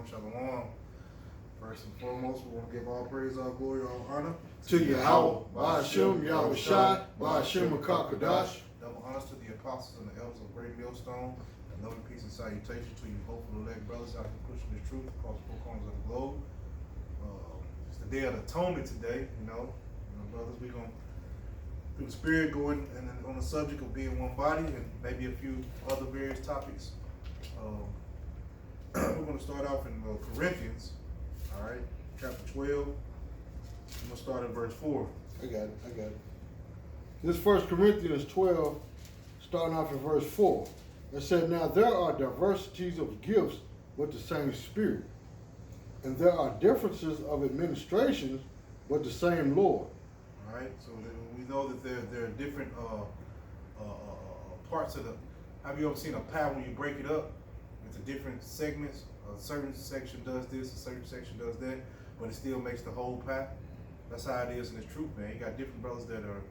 Shalom, shalom. First and foremost, we want to give all praise, all glory, all honor to YAHAWAH, YAHAWASHI, Makakadash. Double honors to the apostles and the elders of GREATMILLSTONE, and loving peace and salutation to you hopeful elect brothers out there pushing the truth across four corners of the globe. It's the day of atonement today, brothers. We're going to, through the Spirit, go in and on the subject of being one body and maybe a few other various topics. We're going to start off in Corinthians, all right, chapter 12. I'm going to start at verse 4. I got it. This 1 Corinthians 12, starting off in verse 4. It said, now there are diversities of gifts with the same Spirit, and there are differences of administrations with the same Lord. All right, so we know that there are different parts of the. Have you ever seen a pie when you break it up into different segments? A certain section does this, a certain section does that, but it still makes the whole pie. That's how it is in this truth, man. You got different brothers that are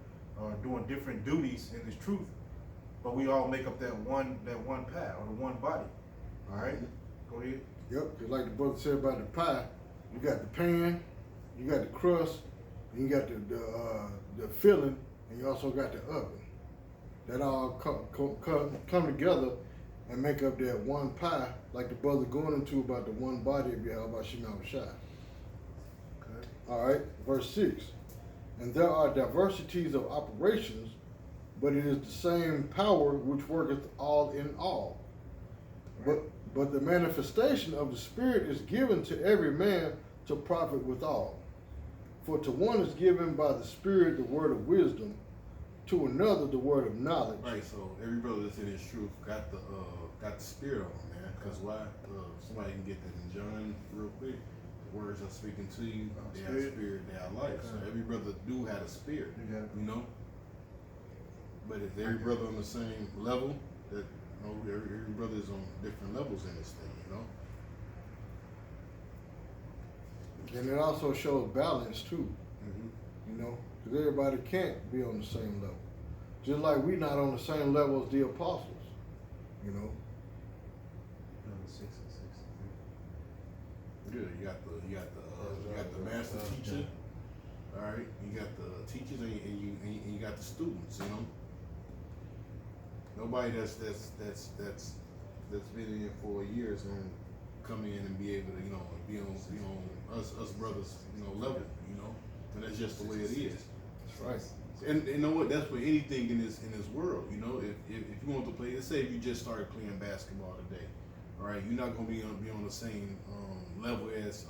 doing different duties in this truth, but we all make up that one pie or the one body. All right, go ahead. Yep, just like the brother said about the pie, you got the pan, you got the crust, and you got the filling, and you also got the oven. That all come together and make up that one pie, like the brother going into about the one body of YAHAWASHI. Okay. All right, verse 6. And there are diversities of operations, but it is the same power which worketh all in all. Right. But the manifestation of the Spirit is given to every man to profit withal. For to one is given by the Spirit the word of wisdom, to another the word of knowledge. Right, so every brother that's in his truth got the Spirit on, man. Because why? Somebody can get that in John real quick. The words are speaking to you. They have spirit, they have life. So every brother do have a spirit, you know. But if every brother on the same level, that every brother is on different levels in this thing, you know. And it also shows balance too, because everybody can't be on the same level. Just like we're not on the same level as the apostles, you know. 6 and 63. Yeah, you got the master teacher, all right. You got the teachers and you got the students, you know. Nobody that's been in for years and come in and be able to be on us brothers level, and that's just the way it is. That's right. And you know what? That's for anything in this world. If you want to play, let's say if you just started playing basketball today, all right, you're not gonna be on the same level as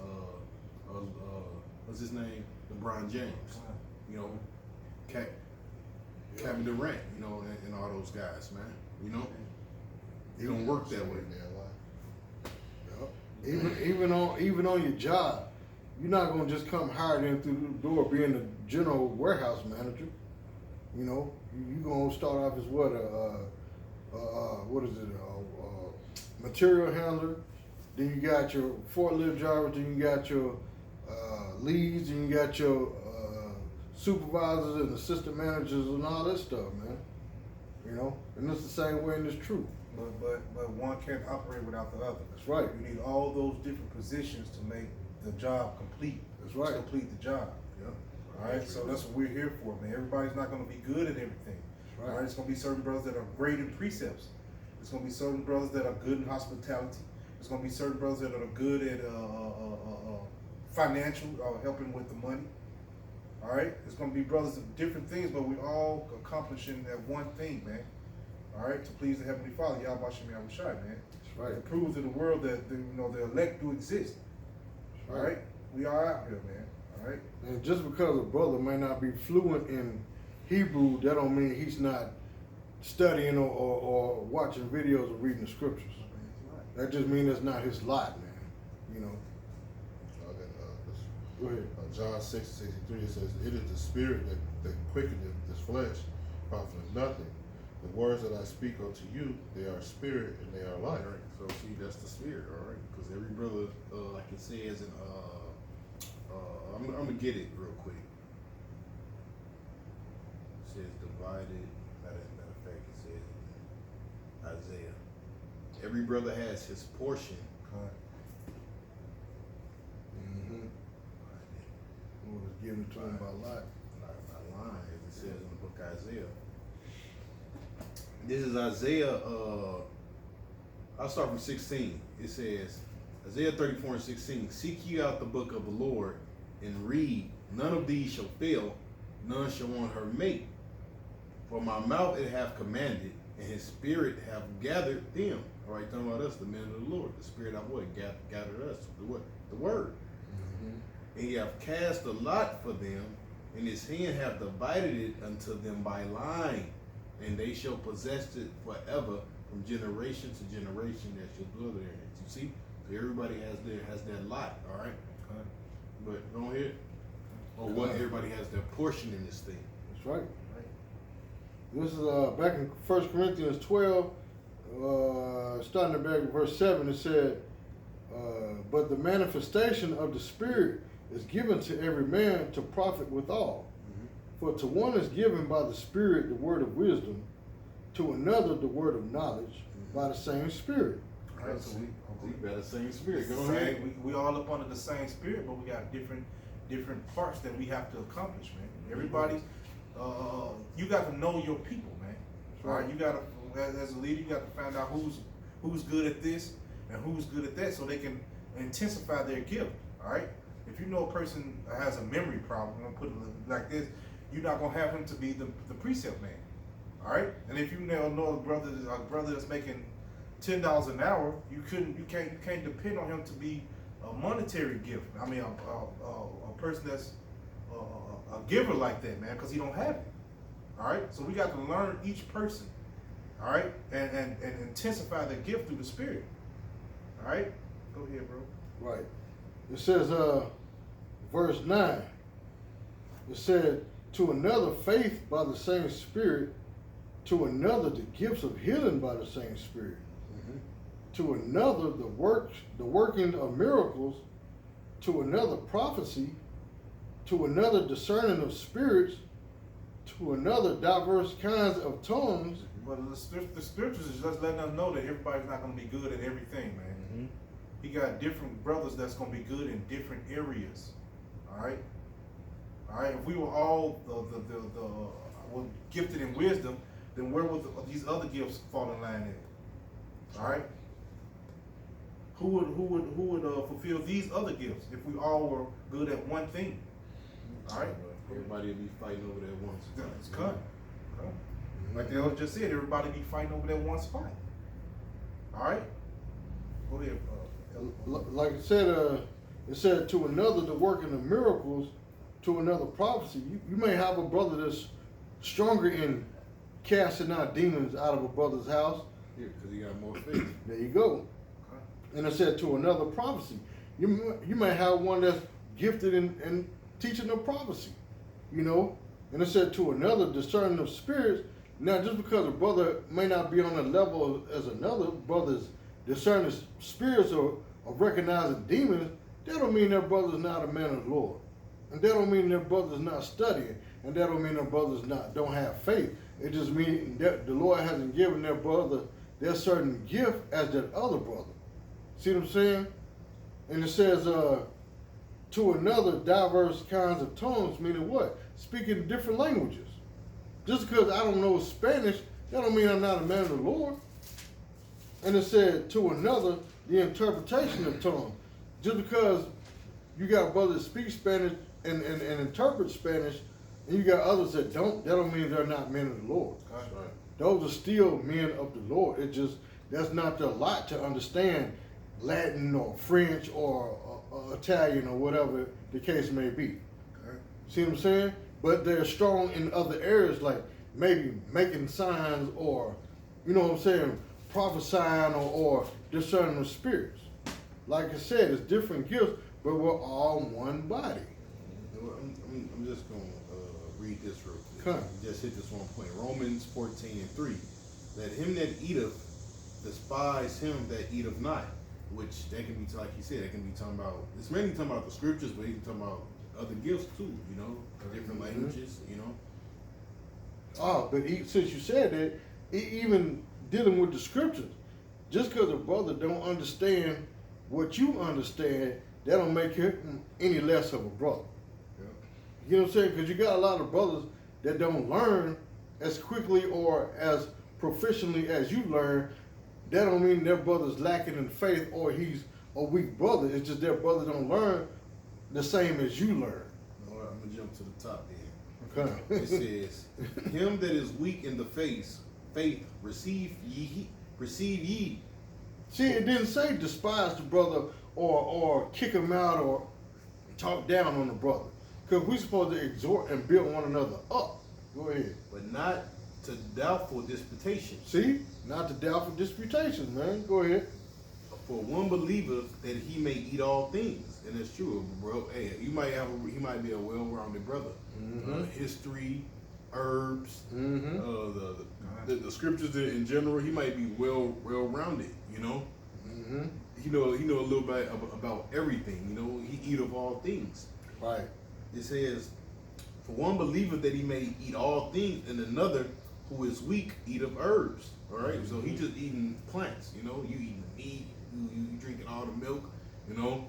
what's his name, LeBron James, Kevin Durant, and all those guys, man. It don't work that way. Even on your job, you're not gonna just come hired in through the door being the general warehouse manager. You're gonna start off as material handler. Then you got your forklift drivers. Then you got your leads. And you got your supervisors and assistant managers and all that stuff, man. And it's the same way in this truth. But one can't operate without the other. That's right. You need all those different positions to make the job complete. That's right. To complete the job. Yeah. All right. So that's what we're here for, man. Everybody's not going to be good at everything. That's right. All right. It's going to be certain brothers that are great in precepts. There's going to be certain brothers that are good in hospitality. There's going to be certain brothers that are good at financial, helping with the money. All right. There's going to be brothers of different things, but we're all accomplishing that one thing, man. All right, to please the Heavenly Father, YAHAWASHI, man. That's right. To prove to the world that the elect do exist. That's all right, we are out here, man. All right. And just because a brother may not be fluent in Hebrew, that don't mean he's not studying or watching videos or reading the scriptures. That just means that's not his lot, man. Go ahead. John 6:63, it says, "It is the spirit that quickeneth this flesh, profiteth nothing. The words that I speak unto you, they are spirit and they are life." Right. So see, that's the spirit, all right. Because every brother, like it says in, I'm gonna get it real quick. It says divided. Matter of fact, it says in Isaiah. Every brother has his portion given to him by lot. By line, as it says in the book of Isaiah. This is Isaiah, I'll start from 16. It says, Isaiah 34 and 16, seek ye out the book of the Lord and read, none of these shall fail, none shall want her mate. For my mouth it hath commanded, and his spirit hath gathered them. All right, talking about us, the men of the Lord. The spirit of what? Gathered us. The what? The word. And he hath cast a lot for them, and his hand hath divided it unto them by line, and they shall possess it forever from generation to generation that shall dwell therein. You see? So everybody has their lot, all right? But go ahead. Or what everybody has their portion in this thing. That's right. This is back in 1 Corinthians 12, starting back in verse 7, it said, but the manifestation of the Spirit is given to every man to profit withal. For to one is given by the Spirit the word of wisdom, to another the word of knowledge by the same Spirit. All right, so we got the same spirit. Go same, ahead. we all up under the same spirit, but we got different parts that we have to accomplish, man. Everybody, you got to know your people, man. All right, you got to, as a leader, you got to find out who's good at this and who's good at that, so they can intensify their gift. All right, if you know a person has a memory problem, I'm gonna put it like this, you're not gonna have him to be the precept man. All right, and if you know a brother that's making $10 an hour, you can't depend on him to be a monetary gift. I mean, a person that's a giver like that, man, because he don't have it. All right, so we got to learn each person. All right, and intensify their gift through the Spirit. All right, go ahead, bro. Right. It says, verse 9, it said, to another faith by the same Spirit, to another the gifts of healing by the same Spirit, to another the working of miracles, to another prophecy, to another discerning of spirits, to another diverse kinds of tongues. But the scriptures is just letting us know that everybody's not going to be good at everything, man. He got different brothers that's going to be good in different areas. All right. All right. If we were all were gifted in wisdom, then where would these other gifts fall in line in? All right. Who would fulfill these other gifts if we all were good at one thing? All right. Everybody will be fighting over that one spot. It's cut. Like the elder just said, everybody be fighting over that one spot. All right. Go ahead. Like it said to another the working of miracles, to another prophecy. You may have a brother that's stronger in casting out demons out of a brother's house. Yeah, because he got more faith. There you go. And it said to another prophecy. You may have one that's gifted in teaching of prophecy, you know. And it said to another discerning of spirits. Now, just because a brother may not be on the level as another brother's discerning spirits or recognizing demons, that don't mean that brother's not a man of the Lord. And that don't mean that brother's not studying. And that don't mean that brothers don't have faith. It just means that the Lord hasn't given their brother their certain gift as that other brother. See what I'm saying? And it says, to another diverse kinds of tongues, meaning what? Speaking different languages. Just because I don't know Spanish, that don't mean I'm not a man of the Lord. And it said, to another, the interpretation of tongues. Just because you got brothers that speak Spanish and interpret Spanish, and you got others that don't mean they're not men of the Lord. That's right. Those are still men of the Lord. It just, that's not their lot to understand Latin or French or Italian or whatever the case may be. Okay. See what I'm saying? But they're strong in other areas, like maybe making signs or, you know what I'm saying, prophesying or discerning of spirits. Like I said, it's different gifts, but we're all one body. I'm just going to read this real quick. Come. Just hit this one point. Romans 14:3. Let him that eateth despise him that eateth not. Which that can be, like he said, that can be talking about, it's mainly talking about the scriptures, but he can talk about other gifts too, you know, different languages, you know. Oh, but since you said that, even dealing with the scriptures, just because a brother don't understand what you understand, that don't make him any less of a brother. Yeah. You know what I'm saying? Because you got a lot of brothers that don't learn as quickly or as proficiently as you learn. That don't mean their brother's lacking in faith or he's a weak brother. It's just their brother don't learn the same as you learn. All right, I'm gonna jump to the top then. Okay. It says, "Him that is weak in the faith, receive ye." See, it didn't say despise the brother or kick him out or talk down on the brother. Because we're supposed to exhort and build one another up. Go ahead. But not to doubtful disputation. See? Not to doubtful disputations, man. Go ahead. For one believeth that he may eat all things, and it's true, bro. Hey, he might be a well-rounded brother. History, herbs, the scriptures in general. He might be well-rounded. You know, he know a little bit about everything. You know, he eat of all things. Right. It says, for one believeth that he may eat all things, and another who is weak eat of herbs. All right, so he just eating plants. You know, you eating the meat, you drinking all the milk. You know,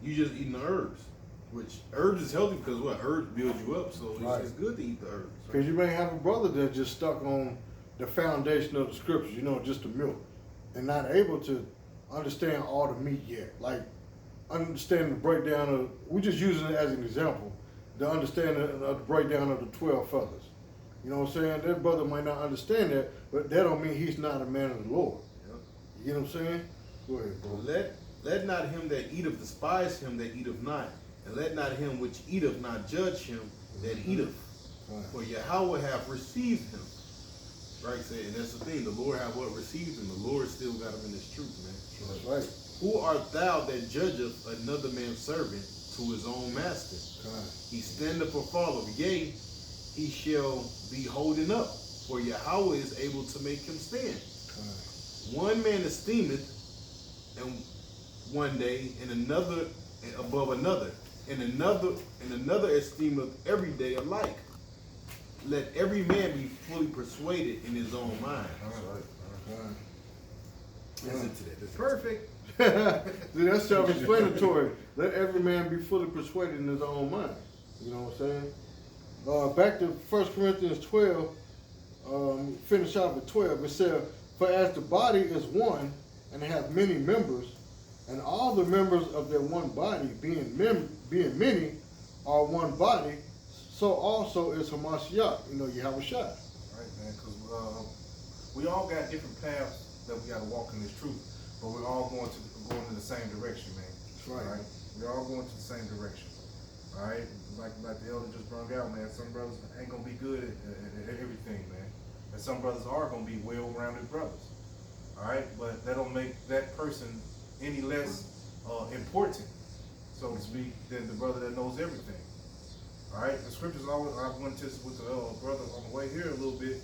you just eating the herbs. Which herbs is healthy because what? Herbs build you up, so it's good to eat the herbs. Because you may have a brother that's just stuck on the foundation of the scriptures, you know, just the milk, and not able to understand all the meat yet. Like, understand the breakdown of, we're just using it as an example, the understanding of the breakdown of the 12 feathers. You know what I'm saying? That brother might not understand that, but that don't mean he's not a man of the Lord. Yep. You know what I'm saying? Go ahead, bro. Let not him that eateth despise him that eateth not, and let not him which eateth not judge him that eateth. Right. For Yahawah hath received him. Right, and that's the thing. The Lord hath what received him. The Lord still got him in his truth, man. That's right. Who art thou that judgeth another man's servant to his own master? He standeth or falleth, yea, he shall be holding up, for Yahawah is able to make him stand. One man esteemeth and one day, and another above another, and another esteemeth every day alike. Let every man be fully persuaded in his own mind. Listen to that. That's perfect. See, that's self-explanatory. Let every man be fully persuaded in his own mind. You know what I'm saying? Back to 1 Corinthians 12, finish off at 12. It says, for as the body is one and hath many members, and all the members of that one body, being many, are one body, so also is Hamashiach, you know, YAHAWASHI. Right, man, because we all got different paths that we got to walk in this truth, but we're all going in the same direction, man. That's right. All right? We're all going to the same direction. All right, like the elder just brought out, man. Some brothers ain't gonna be good at everything, man, and some brothers are gonna be well-rounded brothers. All right, but that don't make that person any less important, so to speak, than the brother that knows everything. All right, the scriptures always. I went to this with the brother on the way here a little bit.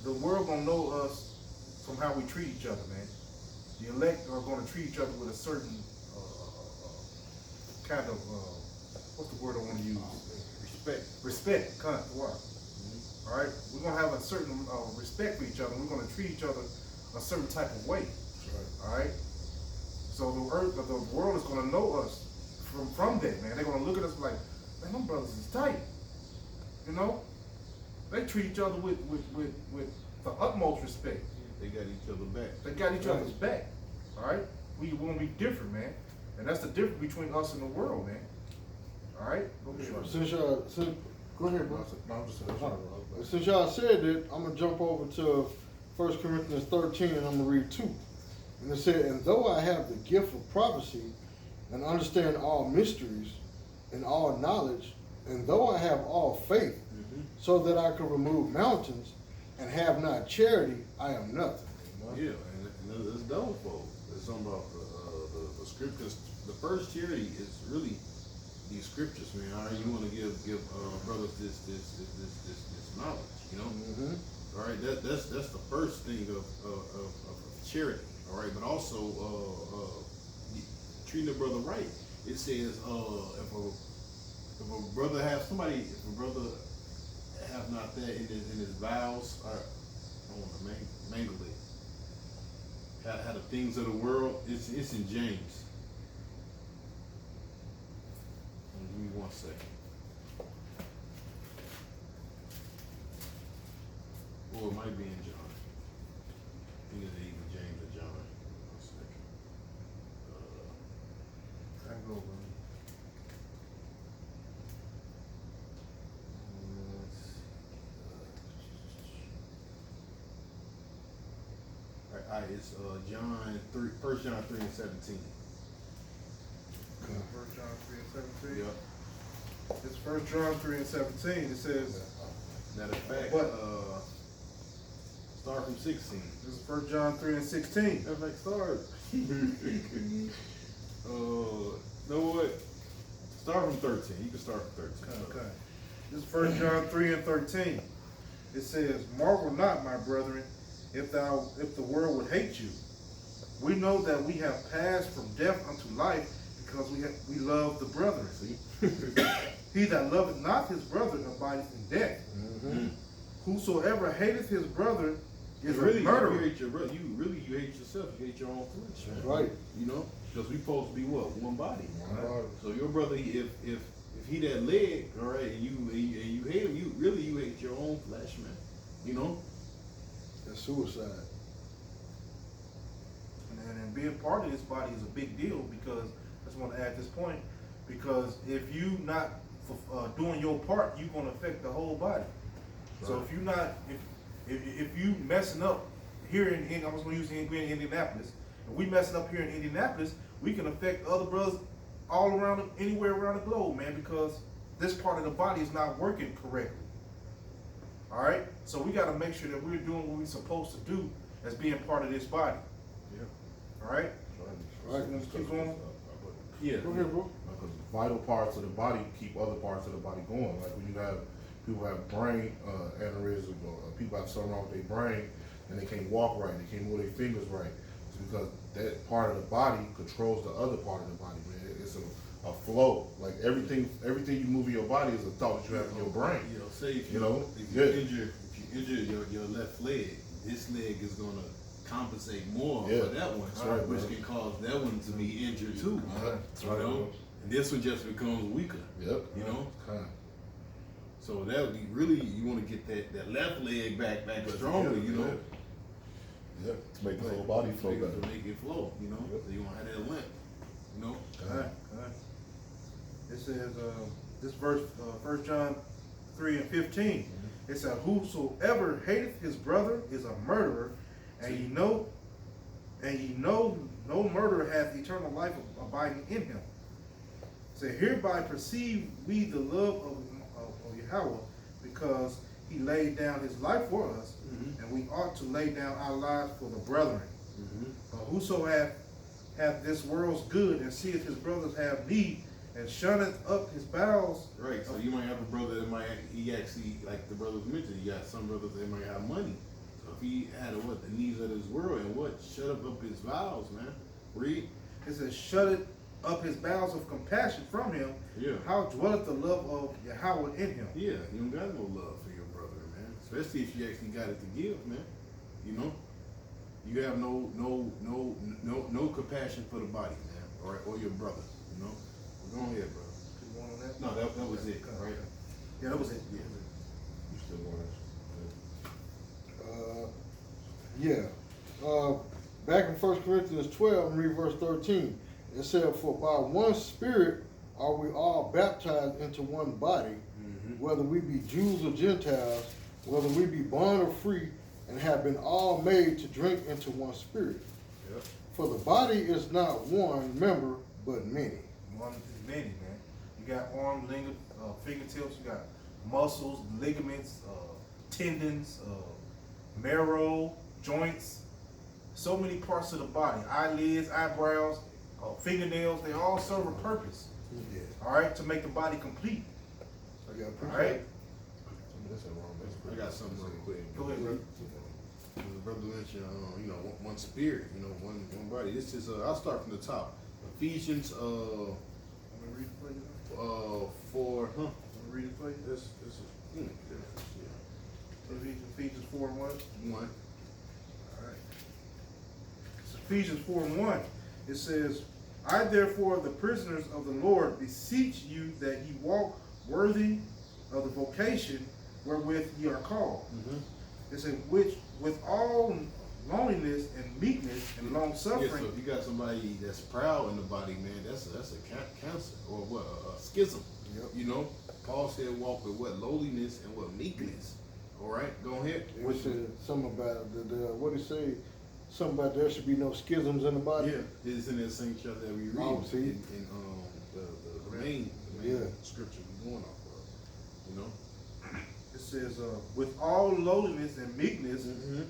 The world gonna know us from how we treat each other, man. The elect are gonna treat each other with a certain kind of what's the word I want to use? Respect. All right, we're gonna have a certain respect for each other. We're gonna treat each other a certain type of way. All right. So the world is gonna know us from that, man. They're gonna look at us like, man, them brothers is tight. You know, they treat each other with the utmost respect. They got each other back. They got each other's back. All right, we want to be different, man, and that's the difference between us and the world, man. All right, go ahead. Go ahead, bro. No, I'm just saying. Since y'all said that, I'm gonna jump over to 1 Corinthians 13 and I'm gonna read 2. And it said, and though I have the gift of prophecy and understand all mysteries and all knowledge, and though I have all faith, so that I can remove mountains, and have not charity, I am nothing. Yeah, and it's doubtful. It's something about the scriptures. The first charity is really these scriptures, man. All right, you want to give brothers this knowledge, you know. All right, that's the first thing of charity. All right, but also treating the brother right. It says if a brother have not that in his vows, I don't want to mangle it. How the things of the world, it's in James. me 1 second. Or it might be in John. I think it's either James or John. 1 second. I can go, bro. Alright, it's John 3, 1 John 3 and 17. 1 John 3 and 17. Yep. It's 1 John 3 and 17. It says, Matter of fact, What? start from 16. this is 1 John 3 and 16. That's like start. Know what? Start from 13. You can start from 13. Okay. This is 1 John 3 and 13. It says, marvel not, my brethren, if the world would hate you. We know that we have passed from death unto life because we love the brethren. See? He that loveth not his brother abideth in death. Mm-hmm. Whosoever hateth his brother is really, a murderer. You hate your brother. You hate yourself. You hate your own flesh. That's Man. right. You know, because we supposed to be what, one body. One body. So your brother, if he that leg, all right, and you hate him, you hate your own flesh, man. You know. That's suicide. And being part of this body is a big deal because I just want to add this point, because if you not doing your part, you're going to affect the whole body. Right. So if you not, if you messing up here in I was going to use Indianapolis, if we messing up here in Indianapolis, we can affect other brothers all around, anywhere around the globe, man, because this part of the body is not working correctly. All right, so we got to make sure that we're doing what we're supposed to do as being part of this body. Yeah. All right. Right. Let's keep going. Yeah. Go ahead, bro. Because vital parts of the body keep other parts of the body going. Like when you have people have brain aneurysm, or people have something wrong with their brain and they can't walk right, they can't move their fingers right. It's because that part of the body controls the other part of the body, man. It's a flow. Like everything you move in your body is a thought that you have in your brain. You know, say if You know, if yeah. you injure your left leg, this leg is gonna compensate more Yeah. for that one, That's right, which man. can cause that one to be injured too. That's You right, know, man. and this one just becomes weaker. Yep. You know, Kind. so that would be really, you want to get that left leg back stronger. You know, Yep. To make the whole body flow better. to make it flow. You know, Yep. so you won't have that limp. You know. All right. It says, this verse, 1 John 3 and 15. It says, whosoever hateth his brother is a murderer, and ye know no murderer hath eternal life abiding in him. So hereby perceive we the love of Yahawah, because he laid down his life for us, Mhm. and we ought to lay down our lives for the brethren. But whoso hath this world's good, and seeth his brothers have need, and shunneth up his bowels. Right, so you might have a brother that he actually, like the brothers mentioned, you got some brothers that might have money. So if he had the needs of this world and shut up his vows, man. Read. It says, shut up his bowels of compassion from him. Yeah. How dwelleth the love of Yahawah in him? Yeah, you don't got no love for your brother, man. Especially if you actually got it to give, man. You know? You have no compassion for the body, man, or your brother, you know? Go ahead, bro. You want on that? No, that was it, right? Yeah, that was it. Yeah. You still want Back in 1 Corinthians 12, read verse 13. It said, for by one Spirit are we all baptized into one body, whether we be Jews or Gentiles, whether we be bond or free, and have been all made to drink into one Spirit. Yep. For the body is not one member, but many. One is many, man. You got arm, fingertips, you got muscles, ligaments, tendons, marrow, joints, so many parts of the body, eyelids, eyebrows, fingernails, they all serve a purpose, Yeah. all right, to make the body complete, I got all right? That's wrong. I got something real quick. Go ahead, bro. The brother mentioned, one spirit, one body. This is, I'll start from the top. Ephesians, Want me to read it for you? want Want me to read it for you? This is, yeah. Ephesians 4 and 1. One. All right. It's Ephesians 4 and 1. It says, I therefore, the prisoners of the Lord, beseech you that ye walk worthy of the vocation wherewith ye are called. It said, which with all loneliness and meekness and long Yeah, suffering. so if you got somebody that's proud in the body, man, that's a cancer or what a schism. Yep. You know, Paul said walk with what lowliness and what meekness. All right, go ahead. It said something about the what did it say? Something about there should be no schisms in the body. Yeah, it's in that same chapter that we read. Oh, see? in the main Yeah. scripture we're going off of. You know, It says, with all lowliness and meekness,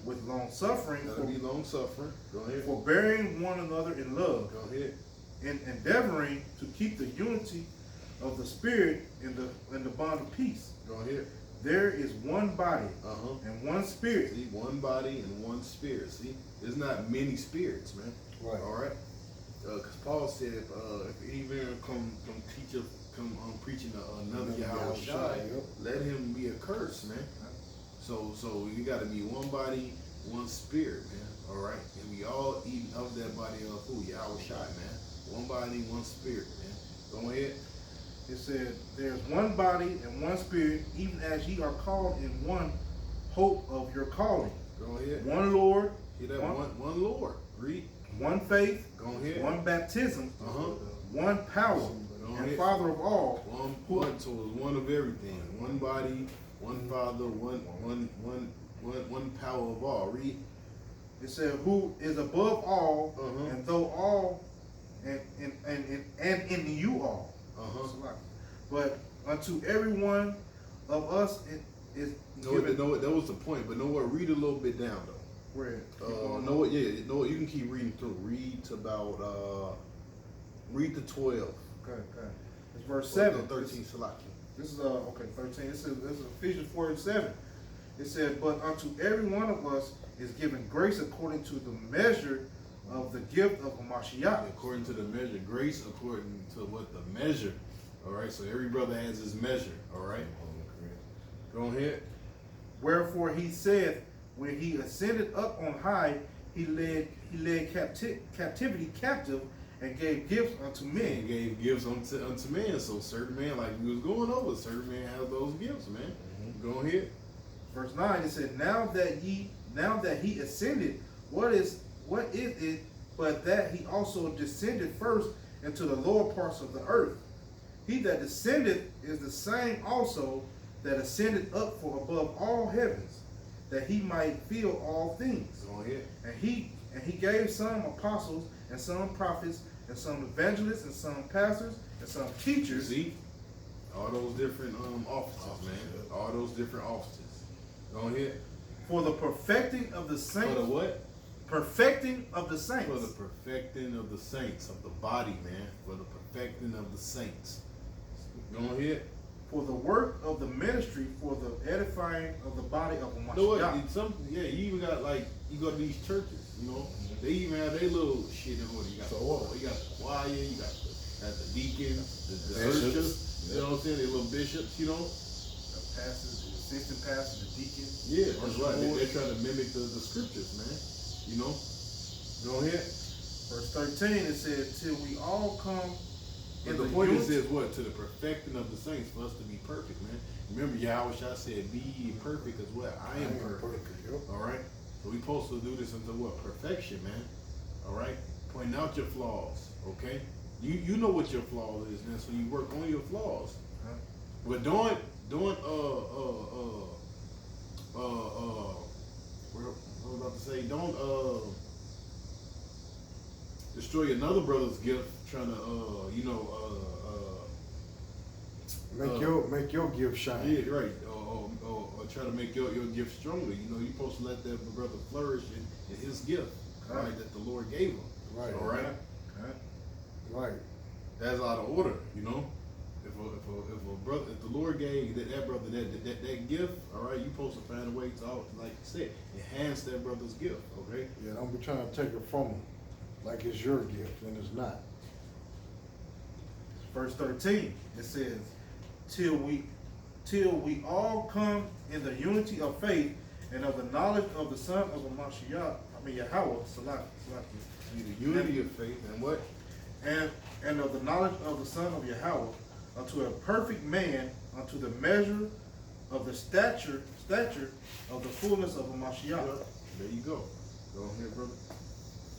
with long suffering, gotta be long suffering. Go ahead. forbearing one another in love, Go ahead. and endeavoring to keep the unity of the Spirit in the bond of peace. Go ahead. There is one body Uh-huh. and one Spirit. See, one body and one spirit. See, there's not many spirits, man. Right. All right. Because Paul said, if any man come teach us, preaching another Yahawashi, Yep. let him be accursed, man. So you got to be one body, one spirit, man. All right, and we all eat of that body of who Yahawashi, man. One body, one spirit, man. Go ahead. It said, there's one body and one Spirit, even as ye are called in one hope of your calling. Go ahead. One Lord, See that one Lord. Read. one faith, Go ahead. one baptism, Uh-huh. one power, Go and ahead. Father of all. One, so it's one of everything. One body, one Father, one power of all. Read. It said, who is above all, Uh-huh. and though all, and in you all. Uh-huh. But unto every one of us it is given. No, that was the point. But know what? Read a little bit down though. Where? Know what? Yeah, know what? You can keep reading through. Read to about read to 12. Okay. It's verse 7. 13 Salaki. This is 13. This is Ephesians 4:7. It said, but unto every one of us is given grace according to the measure of the gift of Mashiach. According to the measure, grace according to what the measure. All right. So every brother has his measure. All right. Go ahead. Wherefore he said, when he ascended up on high, he led captivity captive and gave gifts unto Man men. gave gifts unto man. So certain man, like we was going over, certain man has those gifts, man. Go ahead. Verse 9, it said, now that he ascended, what is it but that he also descended first into the lower parts of the earth? He that descended is the same also that ascended up for above all heavens, that he might fill all things. Go ahead. And he gave some apostles, and some prophets, and some evangelists, and some pastors, and some teachers. See, all those different offices, man. All those different offices. Go ahead. For the perfecting of the saints. For the what? Perfecting of the saints. For the perfecting of the saints of the body, man. For the perfecting of the saints. Go ahead. For the work of the ministry, for the edifying of the body of You know what? Mashiach. You even got like you go to these churches, you know, they even have their little shit in order. You got you got the choir, you got the deacons, the Bishops. bishops, you know what I'm saying? They little bishops, you know. The pastors, the assistant pastors, the deacons. Yeah, that's right. They're trying to mimic the scriptures, man. You know. Go ahead. Verse 13, it said, till we all come in The the point is unity. what? To the perfecting of the saints, for us to be perfect, man. Remember, Yahawashi said, be ye perfect as well. I am perfect. Yep. All right? So we supposed to do this until what? Perfection, man. All right? Pointing out your flaws, okay? You know what your flaws is, man, so you work on your flaws. Huh? But what I was about to say, don't destroy another brother's gift trying to Make your gift shine. yeah, right. Or try to make your gift stronger. You know, you're supposed to let that brother flourish in his gift, Right. right, that the Lord gave him. Right. All right. Okay. Right. That's out of order, you know. If the Lord gave that brother that gift, all right, you're supposed to find a way to, like you said, enhance that brother's gift, okay? Yeah, don't be trying to take it from them like it's your gift and it's not. Verse 13, it says, till we all come in the unity of faith and of the knowledge of the Son of Mashiach, Yahawah, Salaki. Be the unity of faith and what? and of the knowledge of the Son of Yahawah, unto a perfect man, unto the measure of the stature of the fullness of a Mashiach. There you go. Go on here, brother.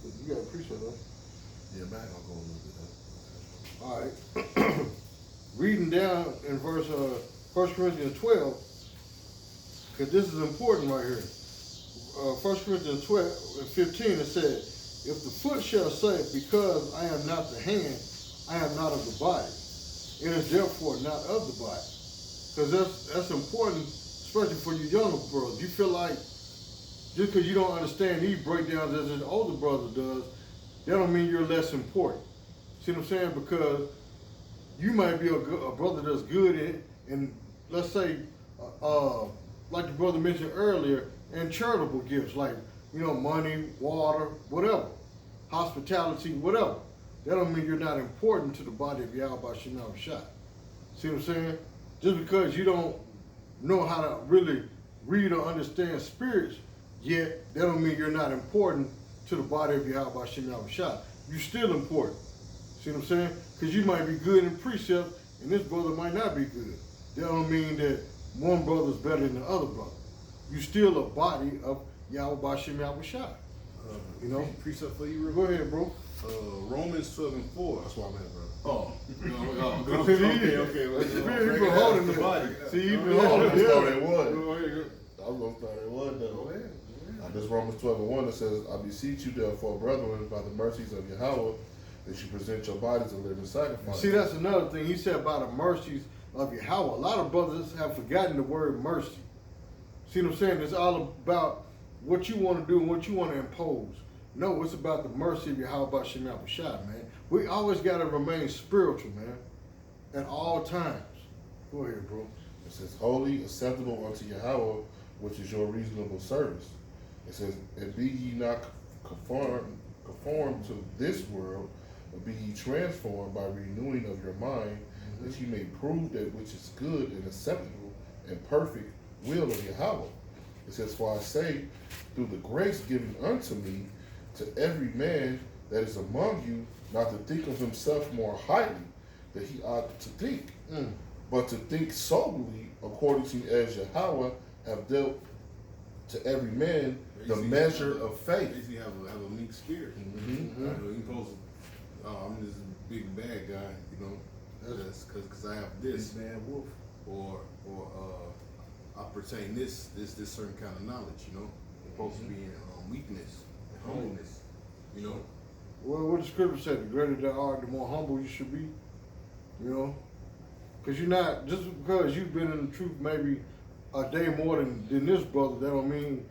You gotta appreciate that. Yeah, man, I'll go a little bit. All right. Reading down in verse 1 Corinthians 12, because this is important right here. 1 Corinthians 12 and 15, it said, if the foot shall say, because I am not the hand, I am not of the body, it is therefore not of the body. Because that's important, especially for you younger brothers. You feel like just because you don't understand these breakdowns as an older brother does, that don't mean you're less important. See what I'm saying? Because you might be a brother that's good in let's say, like the brother mentioned earlier, in charitable gifts, like, money, water, whatever, hospitality, whatever. That don't mean you're not important to the body of Yahawashim Yahushua. See what I'm saying? Just because you don't know how to really read or understand spirits yet, that don't mean you're not important to the body of Yahawashim Yahushua. You're still important. See what I'm saying? Because you might be good in precept, and this brother might not be good. That don't mean that one brother's better than the other brother. You still a body of Yahawashim Yahushua. Precept for you, Go ahead, bro. Romans 12:4. That's why I'm at, brother. Oh, okay. You've been holding the body. See, you've been holding it. Start at one. Go ahead. I'm gonna start at one though. Go ahead. This Romans 12:1, it says, I beseech you therefore, brethren, by the mercies of Yahawah, that you present your bodies a living sacrifice. See, that's another thing. He said by the mercies of Yahawah. A lot of brothers have forgotten the word mercy. See what I'm saying? It's all about what you want to do and what you want to impose. No, it's about the mercy of Yahawashim Yahushua, man. We always got to remain spiritual, man, at all times. Go ahead, bro. It says, holy, acceptable unto Yahawah, which is your reasonable service. It says, and be ye not conformed to this world, but be ye transformed by renewing of your mind, that ye may prove that which is good and acceptable and perfect will of Yahawah. It says, for I say, through the grace given unto me, to every man that is among you, not to think of himself more highly than he ought to think, but to think soberly, according to as Yahawah have dealt to every man the measure of faith. Basically, have a meek spirit. Mm-hmm. You supposed to, I'm this big bad guy, that's because I have this, Big bad wolf. or I pertain this certain kind of knowledge. You're supposed to be in weakness, and holiness. Well, what the scripture said, the greater thou art, the more humble you should be. Because you're not, just because you've been in the truth maybe a day more than this brother, that don't mean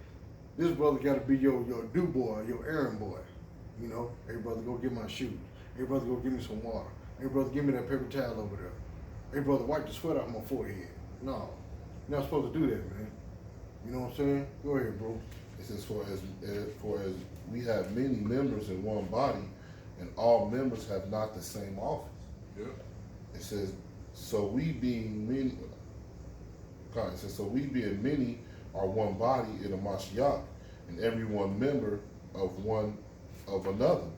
this brother got to be your do boy, your errand boy. Hey brother, go get my shoes. Hey brother, go give me some water. Hey brother, give me that paper towel over there. Hey brother, wipe the sweat off my forehead. No, you're not supposed to do that, man. You know what I'm saying? Go ahead, bro. It says, for as we have many members in one body, and all members have not the same office. Yeah. It says, so we being many, so we being many are one body in a Mashiach, and every one member of another.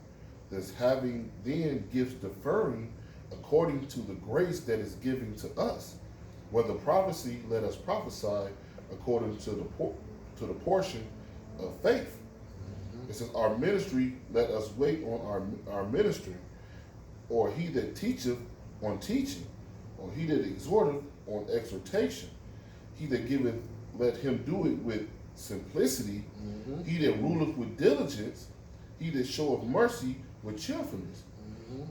That's having then gifts differing according to the grace that is given to us. Whether prophecy, let us prophesy according to the portion of faith. It says, our ministry, let us wait on our ministry, or he that teacheth on teaching, or he that exhorteth on exhortation. He that giveth, let him do it with simplicity. He that ruleth with diligence, he that showeth mercy with cheerfulness.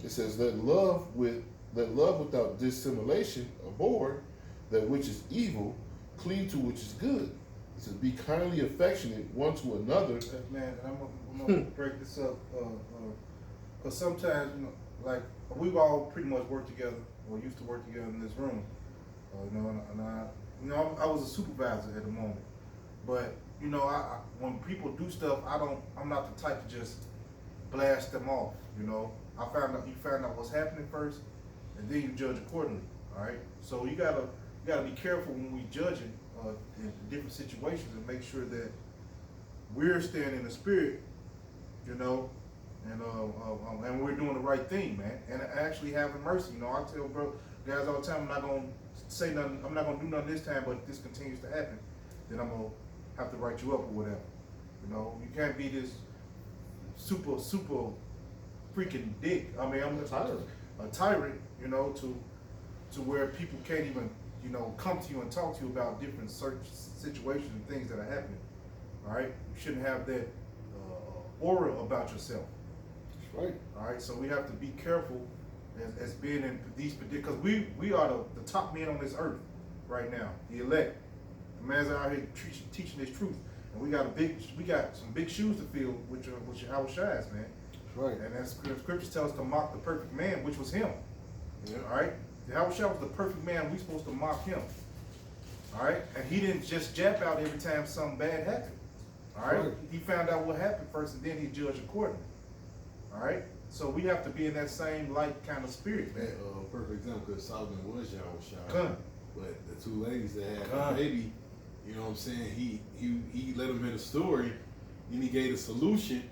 It says, let love without dissimulation abhor that which is evil, cleave to which is good. It says, be kindly affectionate one to another. Man, and I'm gonna break this up, because sometimes, like, we've all pretty much worked together, or used to work together in this room, and I was a supervisor at the moment, but I when people do stuff, I'm not the type to just blast them off. You find out what's happening first, and then you judge accordingly. All right, so you gotta be careful when we judging in different situations, and make sure that we're staying in the spirit, and we're doing the right thing, man, and actually having mercy. You know, I tell guys all the time, I'm not gonna say nothing, I'm not gonna do nothing this time, but if this continues to happen, then I'm gonna have to write you up or whatever. You know, you can't be this super freaking dick. I mean, I'm a tyrant, you know, to where people can't even, you know, come to you and talk to you about different situations and things that are happening. All right, you shouldn't have that aura about yourself. That's right. All right, so we have to be careful as being in these because we are the top men on this earth right now, the elect. The man's out here teaching this truth, and we got some big shoes to fill, which YAHAWASHI's, man. That's right. And as scriptures tell us to mock the perfect man, which was him. Yeah. All right, YAHAWASHI was the perfect man. We supposed to mock him. All right, and he didn't just jab out every time something bad happened. All right, he found out what happened first, and then he judged accordingly. All right, so we have to be in that same light kind of spirit, man. Perfect example, because Solomon was YAHAWASHI. Gun. But the two ladies that had Gun. the baby, you know what I'm saying? He let them hear the story, and he gave a solution.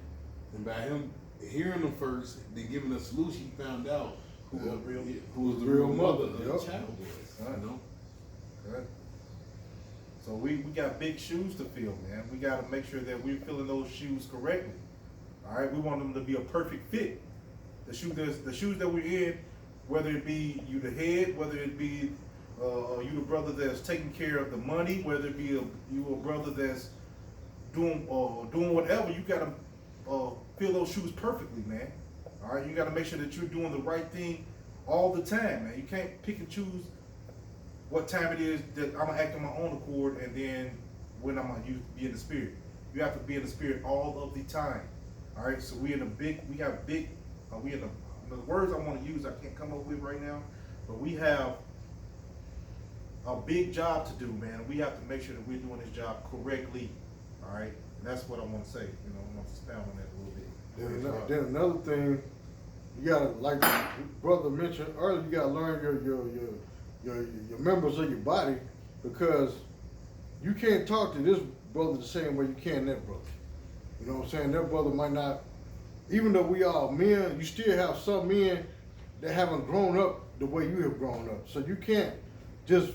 And by him hearing them first, then giving a solution, he found out who was the real mother of the child was. You know? Good. So we got big shoes to fill, man. We got to make sure that we're filling those shoes correctly. All right, we want them to be a perfect fit. The shoes that we're in, whether it be you the head, whether it be you the brother that's taking care of the money, whether it be you a brother that's doing whatever, you got to fill those shoes perfectly, man. All right, you got to make sure that you're doing the right thing all the time, man. You can't pick and choose what time it is that I'm gonna act on my own accord, and then when I'm gonna be in the spirit. You have to be in the spirit all of the time. All right, so we in the words I want to use I can't come up with right now, but we have a big job to do, man. We have to make sure that we're doing this job correctly. All right, and that's what I want to say. You know, I want to expound on that a little bit. Then another thing, you gotta, like the brother mentioned earlier, you gotta learn your members of your body, because you can't talk to this brother the same way you can that brother. You know what I'm saying? That brother might not, even though we are men, you still have some men that haven't grown up the way you have grown up. So you can't just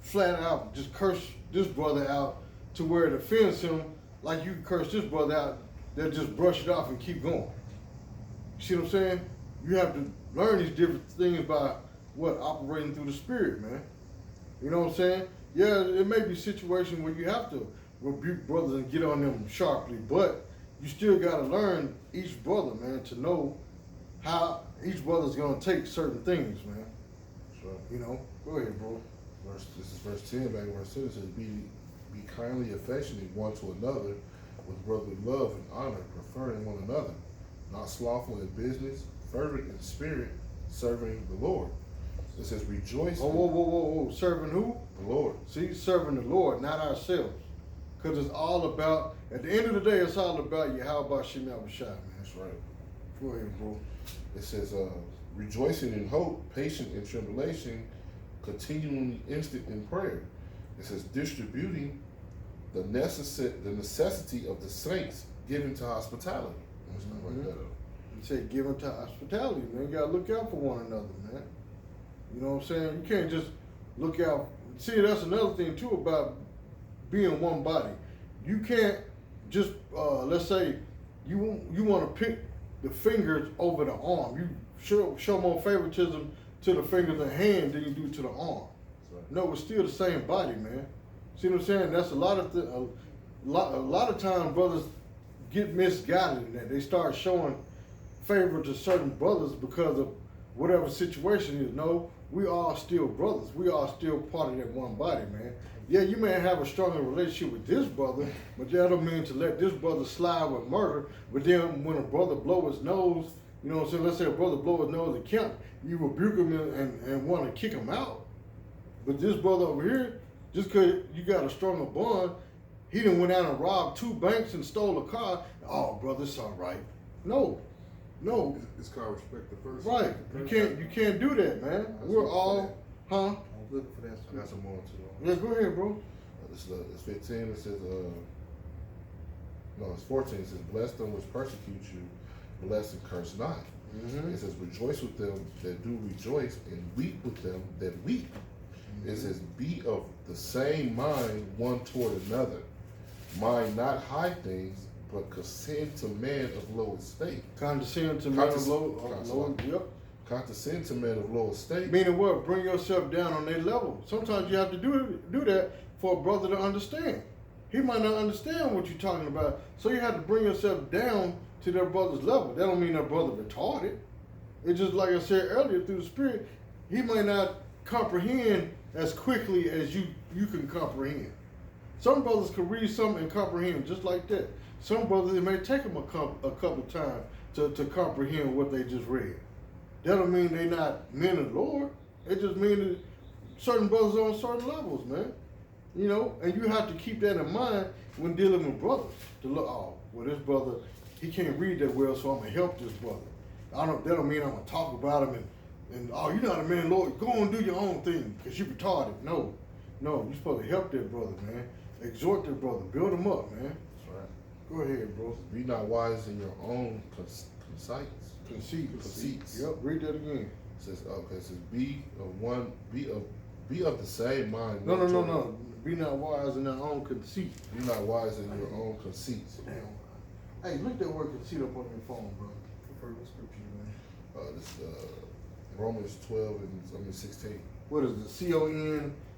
flat out just curse this brother out to where it offends him like you curse this brother out. They'll just brush it off and keep going. You see what I'm saying? You have to learn these different things by operating through the spirit, man. You know what I'm saying? Yeah, it may be a situation where you have to rebuke brothers and get on them sharply, but you still got to learn each brother, man, to know how each brother's going to take certain things, man. Sure. You know? Go ahead, bro. This is verse 10, back in verse 10, it says, be kindly affectionate one to another with brotherly love and honor, preferring one another, not slothful in business, fervent in spirit, serving the Lord. It says, rejoice. Whoa. Serving who? The Lord. See, serving the Lord, not ourselves. Because it's all about, at the end of the day, it's all about YAHAWASHI, man. That's right. Go ahead, bro. It says, rejoicing in hope, patient in tribulation, continually instant in prayer. It says, distributing the necessity of the saints, giving to hospitality. Let's not write that up. You say giving to hospitality, man. You gotta look out for one another, man. You know what I'm saying? You can't just look out. See, that's another thing too about being one body. You can't just let's say you want to pick the fingers over the arm. You show more favoritism to the fingers and hand than you do to the arm. Right. No, it's still the same body, man. See what I'm saying? That's a lot of times brothers get misguided in that. They start showing favor to certain brothers because of whatever situation is. No, we are still brothers. We are still part of that one body, man. Yeah, you may have a stronger relationship with this brother, but that don't mean to let this brother slide with murder. But then when a brother blow his nose, you know what I'm saying? Let's say a brother blow his nose at camp, you rebuke him and want to kick him out. But this brother over here, just because you got a stronger bond, he done went out and robbed 2 banks and stole a car. Oh, brother, it's all right. No. It's called respect the person. Right. You can't do that, man. We're all, huh? I'm looking for that. I got some more too. Yeah, go ahead, bro. It's 15. It says, no, it's 14. It says, bless them which persecute you, bless and curse not. It says, rejoice with them that do rejoice, and weep with them that weep. It says, be of the same mind one toward another. Mind not high things, but condescend to man of low estate. Condescend to man of low, yep. Condescend to men of low estate. Meaning what? Bring yourself down on their level. Sometimes you have to do that for a brother to understand. He might not understand what you're talking about, so you have to bring yourself down to their brother's level. That don't mean that brother retarded. It's just like I said earlier, through the Spirit, he might not comprehend as quickly as you can comprehend. Some brothers can read something and comprehend just like that. Some brothers, it may take them a couple of times to comprehend what they just read. That don't mean they're not men of the Lord. It just means that certain brothers are on certain levels, man. You know, and you have to keep that in mind when dealing with brothers. To look, oh, well, this brother, he can't read that well, so I'm gonna help this brother. That don't mean I'm gonna talk about him and oh, you're not a man, Lord. Go and do your own thing because you're retarded. No, you're supposed to help that brother, man. Exhort that brother, build him up, man. That's right. Go ahead, bro. Be not wise in your own conceits. Yep. Read that again. It says, okay. It says, be of the same mind. No. Be not wise in their own conceit. Be not wise in your own conceits. Damn. Hey, look that word conceit up on your phone, bro. Prefer the scripture, man. This Romans 12 and 16. What is it?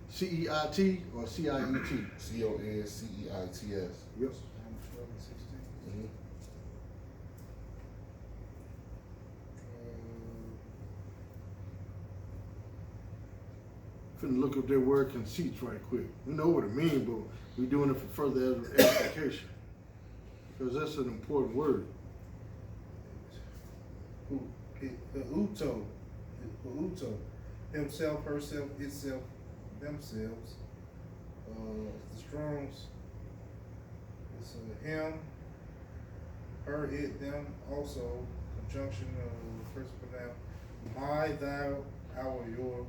CONCEIT or CIET? CONCEITS. Yep. Finna look up that word conceits right quick. We know what it means, but we're doing it for further edification. Because that's an important word. Uto, himself, herself, itself, themselves. The Strong's, it's him, her, it, them, also, conjunction of first pronoun. My, thou, our, your,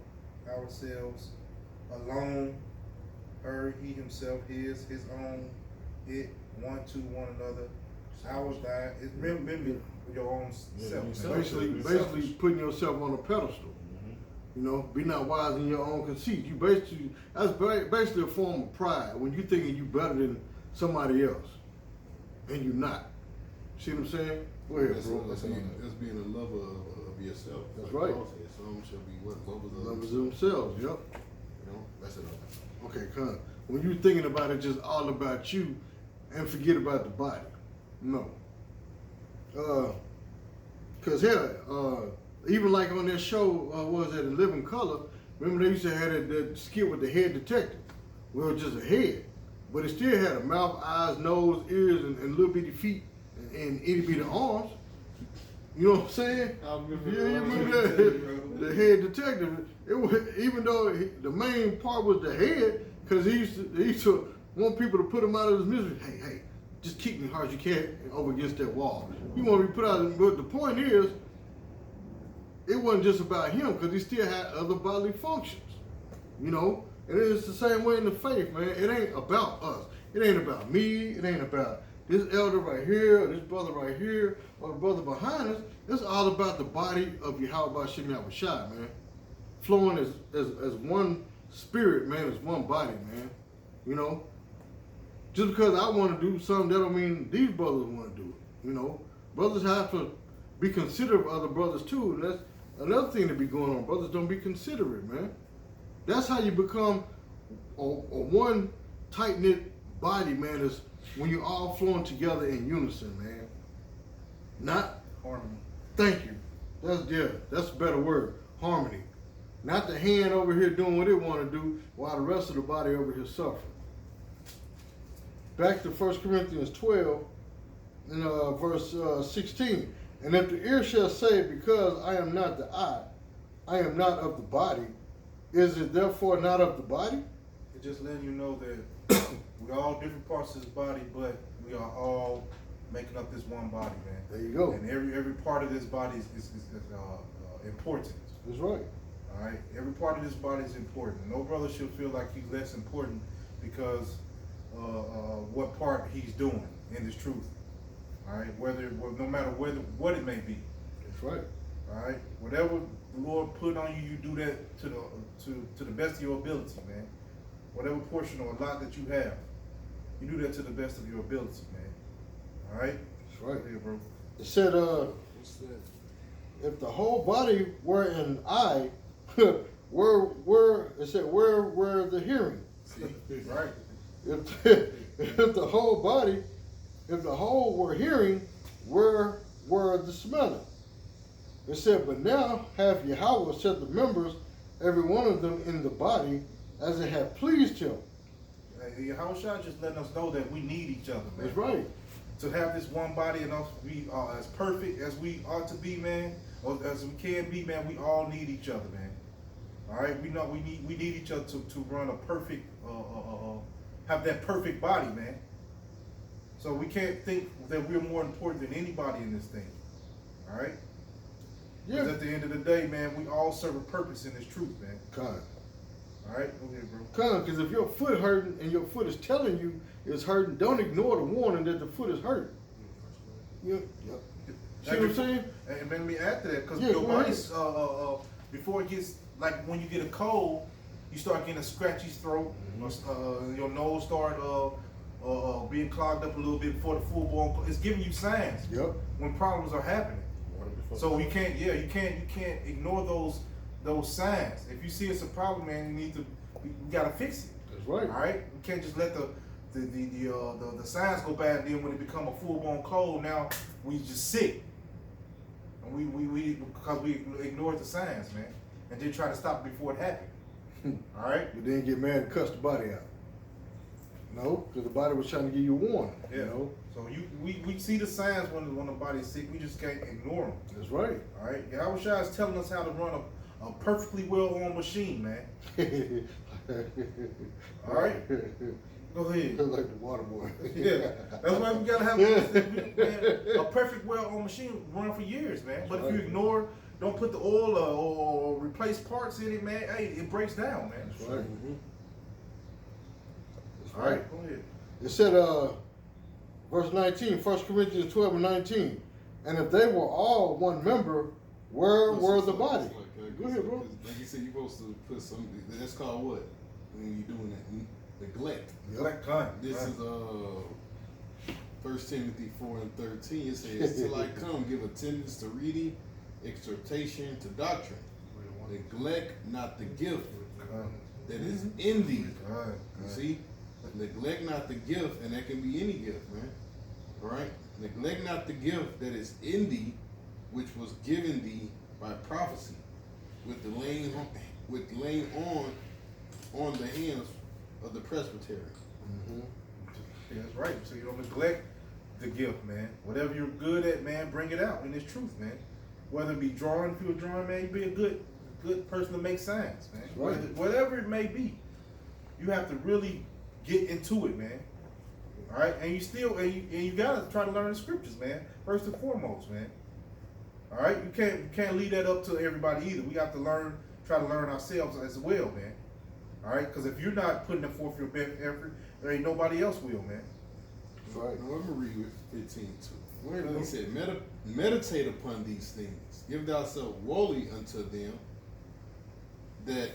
ourselves, alone, her, he, himself, his own, it, one, to one another, ours, thine. It's remember your own self. Basically putting yourself on a pedestal. You know, be not wise in your own conceit. That's basically a form of pride when you thinking you better than somebody else, and you're not. See what I'm saying? Go ahead, bro. That's being a lover of yourself. That's right. Some shall be what? Lovers of themselves. Yep. You know, that's it. Okay, come. When you're thinking about it, just all about you, and forget about the body. No. Cause even like on that show, was that In Living Color? Remember they used to have that skit with the head detective. Well, just a head, but it still had a mouth, eyes, nose, ears, and little bitty feet and itty bitty arms. You know what I'm saying? I remember. Yeah, you remember that? The head detective. It was, even though the main part was the head, because he used to want people to put him out of his misery. Hey, just kick me hard as you can over against that wall. You want to be put out, but the point is, it wasn't just about him because he still had other bodily functions, you know. And it's the same way in the faith, man. It ain't about us. It ain't about me. It ain't about this elder right here, or this brother right here, or the brother behind us. It's all about the body of YAHAWASHI, man. Flowing as one spirit, man, as one body, man. You know. Just because I want to do something, that don't mean these brothers want to do it. You know, brothers have to be considerate of other brothers too. And that's another thing to be going on. Brothers don't be considerate, man. That's how you become a one tight-knit body, man, is when you're all flowing together in unison, man. Not harmony. Thank you. That's a better word. Harmony. Not the hand over here doing what it want to do while the rest of the body over here suffering. Back to 1 Corinthians 12, in verse 16. And if the ear shall say, because I am not the eye, I am not of the body, is it therefore not of the body? It's just letting you know that we're all different parts of this body, but we are all making up this one body, man. There you go. And every part of this body is important. That's right. All right? Every part of this body is important. No brother should feel like he's less important because what part he's doing in this truth. All right, no matter what it may be. That's right. All right, whatever the Lord put on you, you do that to the best of your ability, man. Whatever portion or lot that you have, you do that to the best of your ability, man. All right. That's right. Here, bro. It said, What's that? if the whole body were an eye, where the hearing? See? Right. If the whole were hearing, where were the smelling? It said, but now have Yahweh set the members, every one of them in the body, as it had pleased him. Yahawashi just letting us know that we need each other, man. That's right. To have this one body and us be as perfect as we ought to be, man, or as we can be, man, we all need each other, man. All right, we know we need each other to run a perfect, have that perfect body, man. So we can't think that we're more important than anybody in this thing. All right. Yeah. Because at the end of the day, man, we all serve a purpose in this truth, man. Con. All right, go ahead, bro. Con, because if your foot hurting and your foot is telling you it's hurting, don't ignore the warning that the foot is hurting. Yep. See what I'm saying? And let me add to that, because Yeah, your go ahead. body's before it gets, like when you get a cold, you start getting a scratchy throat, your nose start being clogged up a little bit before the full blown. It's giving you signs. Yep. When problems are happening. So you can't ignore those signs. If you see it's a problem, man, you gotta fix it. That's right. All right, you can't just let the signs go bad, and then when it become a full blown cold, now we just sick, and we because we ignored the signs, man, and then try to stop it before it happened. All right. But then get mad and cuss the body out. No, because the body was trying to give you a warning. Yeah. You know? So we see the signs when the body's sick. We just can't ignore them. That's right. All right. Yahawashi is telling us how to run a perfectly well-oiled machine, man. All right. Go ahead. Like the water boy. Yeah, that's why we gotta have a perfect well-oiled machine run for years, man. But if you ignore, don't put the oil or replace parts in it, man, hey, it breaks down, man. That's right. That's All right. right, go ahead. It said, verse 19, 1 Corinthians 12 and 19. And if they were all one member, where were the body? Go ahead, bro. Like you said, you're supposed to put something. That's called what? When you're doing that, neglect. Black gun. This is 1 Timothy 4 and 13. It says, "Till I come, give attendance to reading, exhortation to doctrine. Neglect not the gift that is in thee." You see, neglect not the gift, and that can be any gift, man. All right. Neglect not the gift that is in thee, which was given thee by prophecy, with laying on the hands of the presbytery. Yeah, that's right. So you don't neglect the gift, man. Whatever you're good at, man, bring it out in this truth, man. Whether it be drawing, if you're a drawing, man, you be a good person to make signs, man. Right. Whatever it may be, you have to really get into it, man. All right, and you gotta try to learn the scriptures, man. First and foremost, man. All right, you can't leave that up to everybody either. We have to try to learn ourselves as well, man. All right, because if you're not putting forth your best effort, there ain't nobody else will, man. That's right. Now, let me read with 15 too. Wait a He minute. said, meditate upon these things. Give thyself wholly unto them, that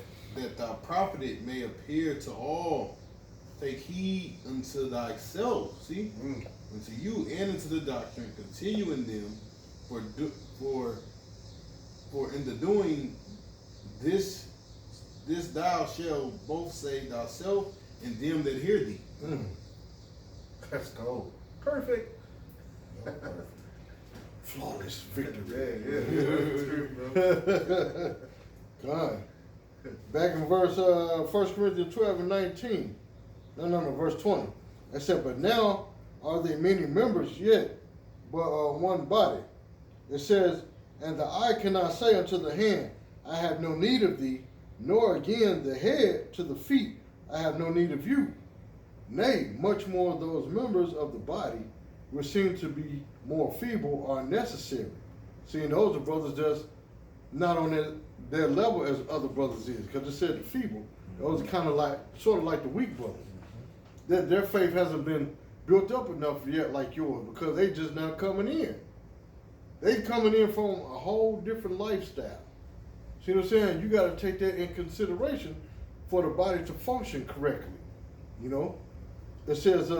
thou profited may appear to all. Take heed unto thyself, see, unto you and unto the doctrine. Continue in them, for in the doing this thou shalt both save thyself and them that hear thee. Let's go. Perfect. Flawless victory. Yeah. That's true, bro. God. Back in verse 1 Corinthians 12 and 19. No, verse 20. It said, but now are there many members yet, but one body. It says, and the eye cannot say unto the hand, I have no need of thee, nor again the head to the feet, I have no need of you. Nay, much more those members of the body which seem to be more feeble are necessary. Seeing those are brothers just not on their level as other brothers is, because it said the feeble. Those are kind of sort of like the weak brothers. Their faith hasn't been built up enough yet like yours, because they just now coming in. They coming in from a whole different lifestyle. See what I'm saying? You got to take that in consideration for the body to function correctly. You know, it says,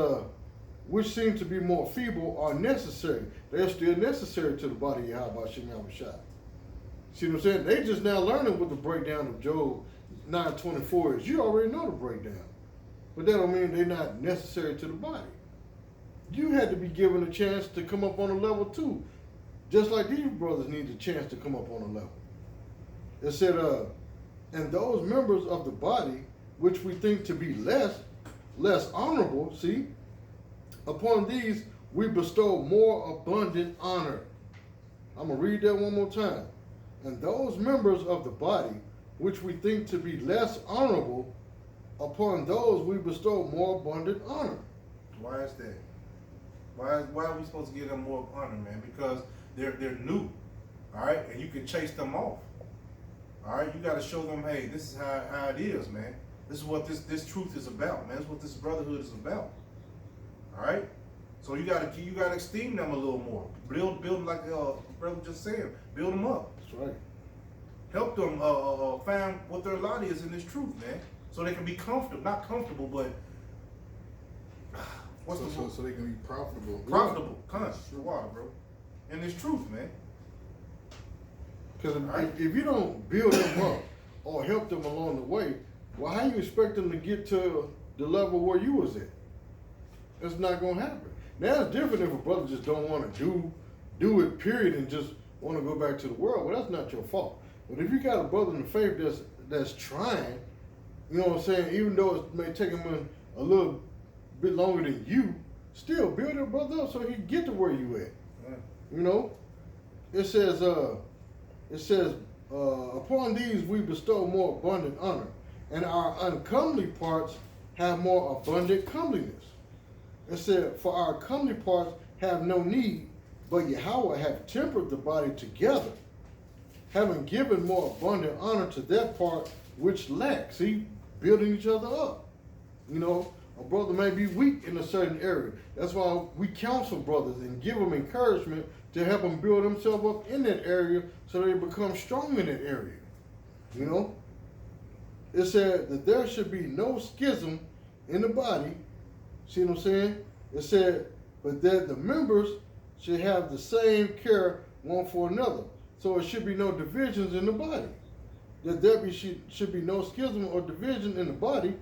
which seem to be more feeble are necessary. They're still necessary to the body of YAHAWASHI. See what I'm saying? They just now learning what the breakdown of Job 9:24 is. You already know the breakdown, but that don't mean they're not necessary to the body. You had to be given a chance to come up on a level too, just like these brothers need a chance to come up on a level. It said, and those members of the body which we think to be less honorable, see, upon these we bestow more abundant honor. I'm gonna read that one more time. And those members of the body which we think to be less honorable, upon those we bestow more abundant honor. Why is that? Why are we supposed to give them more honor, man? Because they're new, all right, and you can chase them off. All right, you got to show them, hey, this is how it is, man. This is what this truth is about, man. This is what this brotherhood is about. All right, so you got to esteem them a little more. Build like brother just said, build them up. That's right. Help them find what their lot is in this truth, man, so they can be comfortable, not comfortable, but so they can be profitable. Profitable, water, bro, in this truth, man. Because Right. if you don't build them up or help them along the way, well, how you expect them to get to the level where you was at? It's not gonna happen. Now it's different if a brother just don't want to do it, period, and just want to go back to the world. Well, that's not your fault. But if you got a brother in the faith that's trying, you know what I'm saying, even though it may take him a little bit longer than you, still build your brother up so he can get to where you at. Yeah. You know, it says, upon these we bestow more abundant honor, and our uncomely parts have more abundant comeliness. It said, for our comely parts have no need, but Yahawah hath tempered the body together, having given more abundant honor to that part which lacks. See, building each other up. You know, a brother may be weak in a certain area. That's why we counsel brothers and give them encouragement to help them build themselves up in that area so they become strong in that area. You know, it said that there should be no schism in the body. See what I'm saying? It said, but that the members should have the same care one for another. So it should be no divisions in the body. That there should be no schism or division in the body,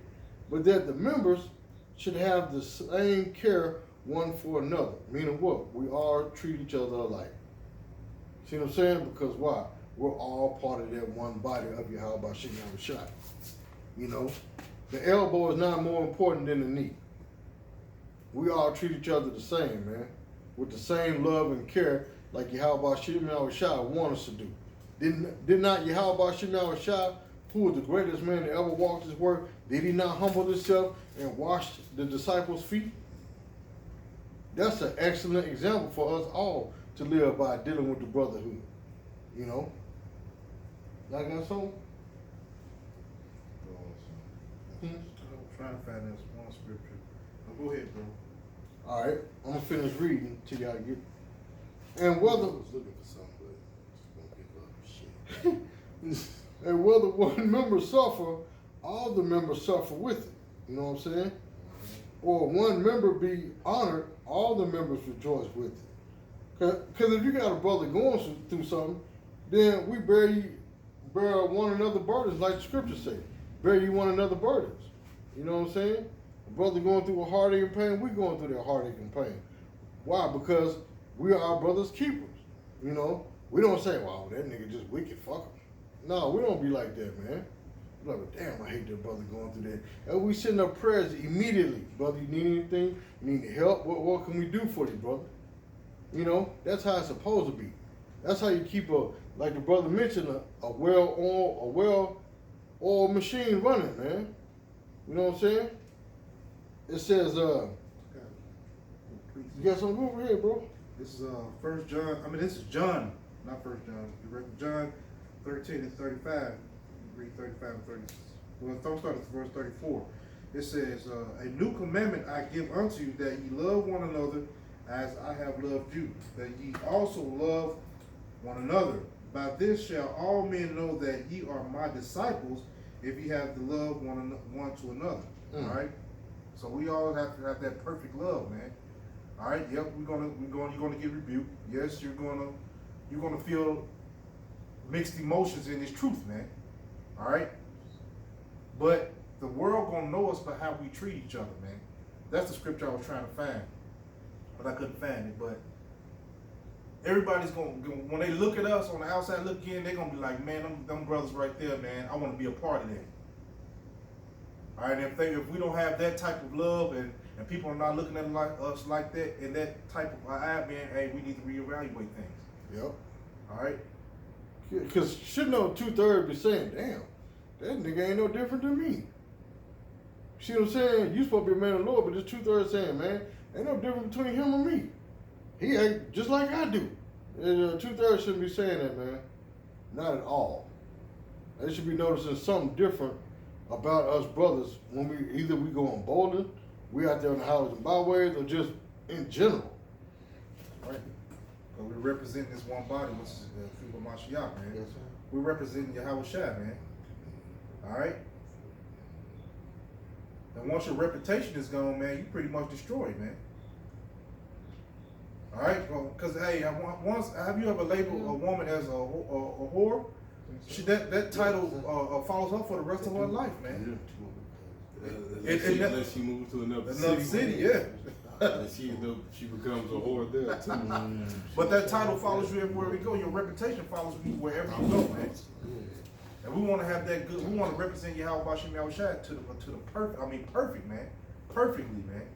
but that the members should have the same care one for another. Meaning what? We all treat each other alike. See what I'm saying? Because why? We're all part of that one body of YAHAWASHI. You know, the elbow is not more important than the knee. We all treat each other the same, man, with the same love and care like YAHAWASHI want us to do. Did not YAHAWASHI, who was the greatest man that ever walked this earth, did he not humble himself and wash the disciples' feet? That's an excellent example for us all to live by, dealing with the brotherhood. You know? Like that song? I'm trying to find this one scripture. Go ahead, bro. All right, I'm gonna finish reading till y'all get. And whether I was looking for something, but just gonna give up shit. and whether one member suffer, all the members suffer with it. You know what I'm saying? Or one member be honored, all the members rejoice with it. Because if you got a brother going through something, then we bear one another burdens, like the scriptures say. Bear you one another burdens. You know what I'm saying? A brother going through a heartache and pain, we going through that heartache and pain. Why? Because we are our brother's keepers. You know? We don't say, wow, that nigga just wicked, fuck him. No, we don't be like that, man. We're like, damn, I hate that brother going through that. And we send up prayers immediately. Brother, you need anything? You need help? What can we do for you, brother? You know, that's how it's supposed to be. That's how you keep like the brother mentioned, a well-oiled machine running, man. You know what I'm saying? It says, you got something over here, bro? This is First John. I mean, this is John, not First John. You read John 13 and 35. You read 35 and 30. Well, let's start at verse 34. It says, a new commandment I give unto you, that ye love one another as I have loved you, that ye also love one another. By this shall all men know that ye are my disciples, if ye have the love one to another. All right. So we all have to have that perfect love, man. All right. Yep. You're gonna get rebuked. Yes, you're gonna feel mixed emotions in this truth, man. All right. But the world gonna know us by how we treat each other, man. That's the scripture I was trying to find, but I couldn't find it. But everybody's gonna, when they look at us on the outside looking in, they're gonna be like, man, them brothers right there, man, I want to be a part of that. All right, if we don't have that type of love and people are not looking at us like that in that type of eye, man, hey, we need to reevaluate things. Yep. All right. Because should know 2/3 be saying, damn, that nigga ain't no different than me. See what I'm saying? You supposed to be a man of the Lord, but this 2/3 saying, man, ain't no difference between him and me. He act just like I do. 2/3 shouldn't be saying that, man. Not at all. They should be noticing something different about us brothers when we go on bowling, we out there on the highways and byways, or just in general. Right. But we represent this one body, which is the people of Mashiach, man. Yes, sir. We represent YAHAWASHI, man. All right. And once your reputation is gone, man, you pretty much destroyed, man. All right, well, because hey, have you ever labeled a woman as a whore? That title follows her for the rest of her life, man. Unless she moves to another city, yeah. And she becomes a whore there too. But that title follows you everywhere you go. Your reputation follows you wherever you go, man. And we want to have that good. We want to represent YAHAWASHI to the perfect, man, perfectly, man.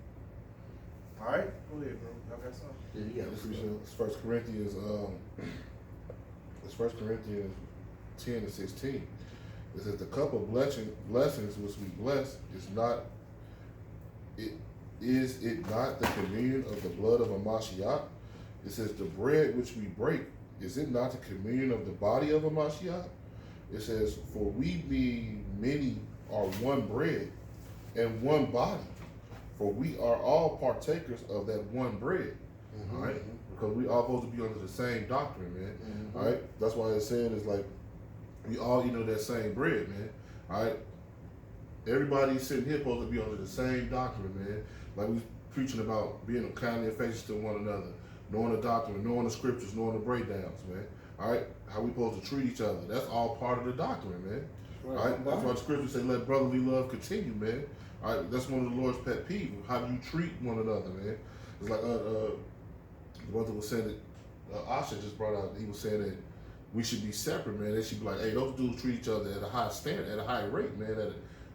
All right, go ahead, bro. Y'all got something? Yeah, you got to It's 1 Corinthians. It's 1 Corinthians 10:16. It says the cup of blessings which we bless is it not the communion of the blood of a Mashiach? It says the bread which we break, is it not the communion of the body of a Mashiach? It says, for we being many are one bread and one body, for we are all partakers of that one bread. Mm-hmm. All right? Because we all supposed to be under the same doctrine, man. Mm-hmm. All right? That's why it's saying it's like we all eat of that same bread, man. All right? Everybody sitting here supposed to be under the same doctrine, man. Like we preaching about being kindly affectionate to one another, knowing the doctrine, knowing the scriptures, knowing the breakdowns, man. All right? How we supposed to treat each other. That's all part of the doctrine, man. Right. All right? That's why the scriptures say let brotherly love continue, man. All right? That's one of the Lord's pet peeves. How do you treat one another, man? It's like the brother was saying that Asha just brought out, he was saying that we should be separate, man. They should be like, hey, those dudes treat each other at a high standard, at a high rate, man, at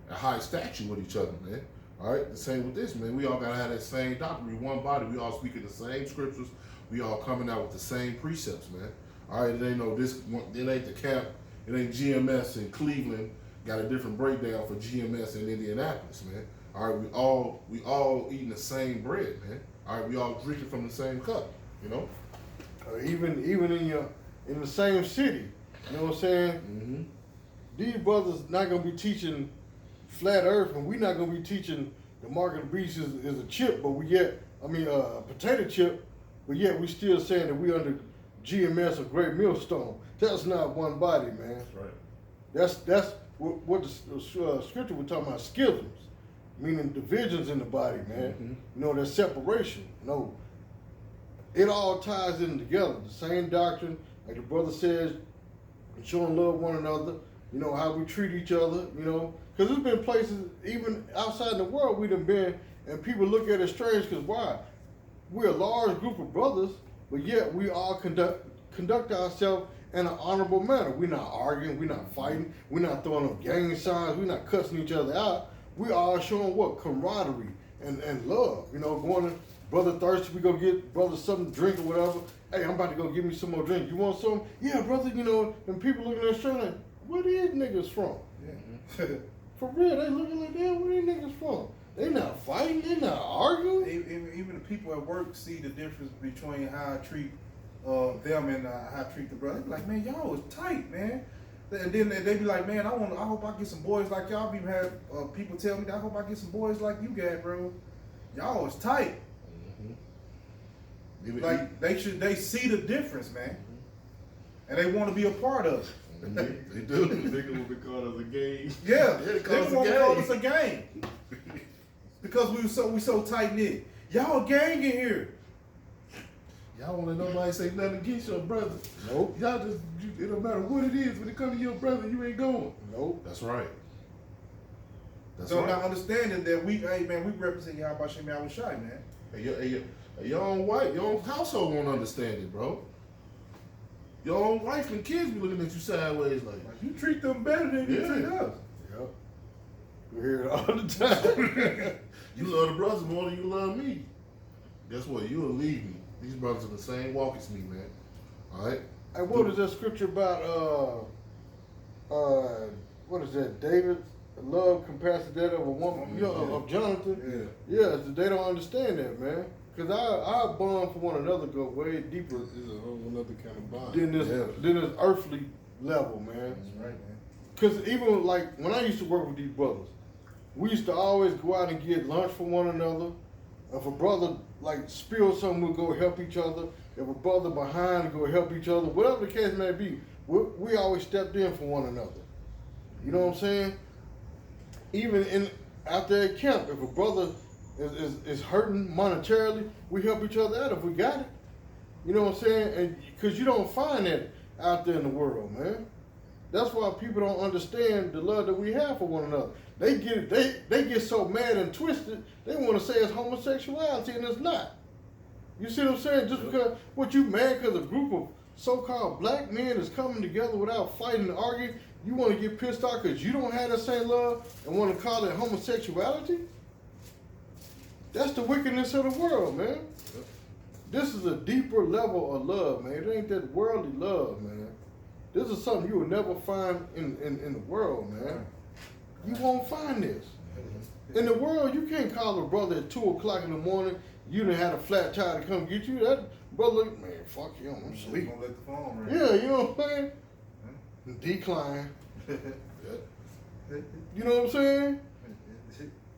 a high stature with each other, man. All right, the same with this, man. We all gotta have that same doctrine. We one body. We all speaking the same scriptures. We all coming out with the same precepts, man. All right, it ain't no this. It ain't the camp. It ain't GMS in Cleveland got a different breakdown for GMS in Indianapolis, man. All right, we all eating the same bread, man. All right, we all drinking from the same cup, you know. Even in the same city, you know what I'm saying? Mm-hmm. These brothers not gonna be teaching flat Earth, and we not gonna be teaching the mark of the beast is a chip, but a potato chip, but yet we still saying that we under GMS or Great Millstone. That's not one body, man. That's right. That's what the scripture we're talking about, schisms, meaning divisions in the body, man. Mm-hmm. You know, there's separation. No, it all ties in together. The same doctrine, like the brother says, showing love one another. You know, how we treat each other, you know. Because there's been places, even outside the world, we done been, and people look at it strange, because why? We're a large group of brothers, but yet we all conduct ourselves in an honorable manner. We're not arguing, we're not fighting, we're not throwing up gang signs, we're not cussing each other out. We all showing what? Camaraderie and love. You know, going to brother thirsty, we go get brother something to drink or whatever. Hey, I'm about to go give me some more drink. You want some? Yeah, brother, you know, and people looking at us strange like, where these niggas from? Yeah. For real, they looking like, damn, where these niggas from? They not fighting, they not arguing. Even the people at work see the difference between how I treat them and how I treat the brother. They be like, man, y'all was tight, man. And then they be like, man, I hope I get some boys like y'all. Be have people tell me that I hope I get some boys like you got, bro. Y'all is tight. Like they see the difference, man, and they want to be a part of it. They do. Niggas will be called as a game. Yeah, they they call want to us call a us a gang because we so tight knit. Y'all a gang in here. Y'all want to nobody say nothing against your brother. Nope. Y'all just, it don't matter what it is, when it comes to your brother, you ain't going. Nope. That's right. That's So right. now understanding that we represent YAHAWASHI, man. Hey, your own wife, your own household won't understand it, bro. Your own wife and kids be looking at you sideways like, Like, you treat them better than you treat us. Yep. We hear it all the time. you love the brothers more than you love me. Guess what? You'll leave me. These brothers are the same walk as me, man. All right? Hey, what is that scripture about? What is that? David's love compares that of a woman, of Jonathan. Yeah, they don't understand that, man. Cause our bond for one another go way deeper It's a whole another kind of bond. than this earthly level, man. That's right, man. Cause even like when I used to work with these brothers, we used to always go out and get lunch for one another. If a brother like spilled something, we'll go help each other. If a brother behind, go help each other. Whatever the case may be, we always stepped in for one another. You know what I'm saying? Even out there at camp, if a brother is hurting monetarily, we help each other out if we got it. You know what I'm saying? And because you don't find that out there in the world, man. That's why people don't understand the love that we have for one another. They get so mad and twisted, they want to say it's homosexuality, and it's not. You see what I'm saying? Just because what you mad because a group of so-called black men is coming together without fighting and arguing, you want to get pissed off because you don't have that same love and want to call it homosexuality? That's the wickedness of the world, man. This is a deeper level of love, man. It ain't that worldly love, man. This is something you will never find in the world, man. You won't find this. In the world, you can't call a brother at 2 o'clock in the morning, you done had a flat tire to come get you. That brother, man, fuck you, I'm asleep. Gonna let the phone ring. Yeah, you know what I'm saying? Decline. You know what I'm saying?